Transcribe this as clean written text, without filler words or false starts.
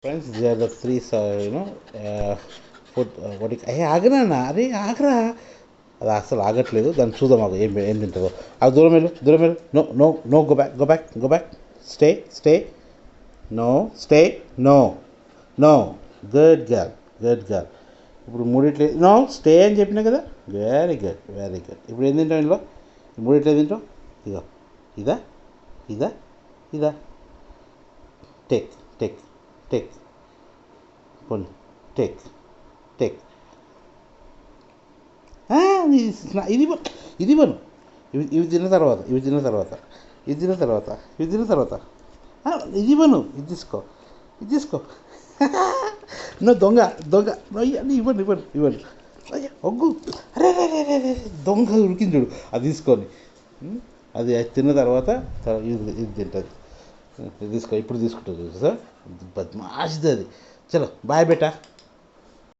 Friends they are the three food వాటికి ఆగనా అరే ఆగరా, అది అసలు ఆగట్లేదు. దాన్ని చూద్దాం, ఆగు ఏం తింటుందో. అది దూరం వెళ్ళు. No no no, go back. Stay stay, no stay, no no. Good girl. ఇప్పుడు మూడిట్లో నో స్టే అని చెప్పినా కదా. Very good. ఇప్పుడు ఏం తింటావు ఇంట్లో? మూడిట్లో తింటావు. ఇదో ఇదా ఇదా ఇదా. టేక్ టేక్ టేక్ పోనీ, టేక్ టేక్. ఇది ఇది బను. ఇవి తిన్న తర్వాత ఇది బను. ఇది తీసుకో. నో దొంగ. ఇవ్వను. అయ్యా ఒగ్గు. అరే దొంగ ఉరికింది చూడు. అది తీసుకొని, అది తిన్న తర్వాత ఇది తింటుంది. ఇది తీసుకో. ఇప్పుడు తీసుకుంటుంది సార్. బద్మాషిది అది. చలో బాయ్ బేటా.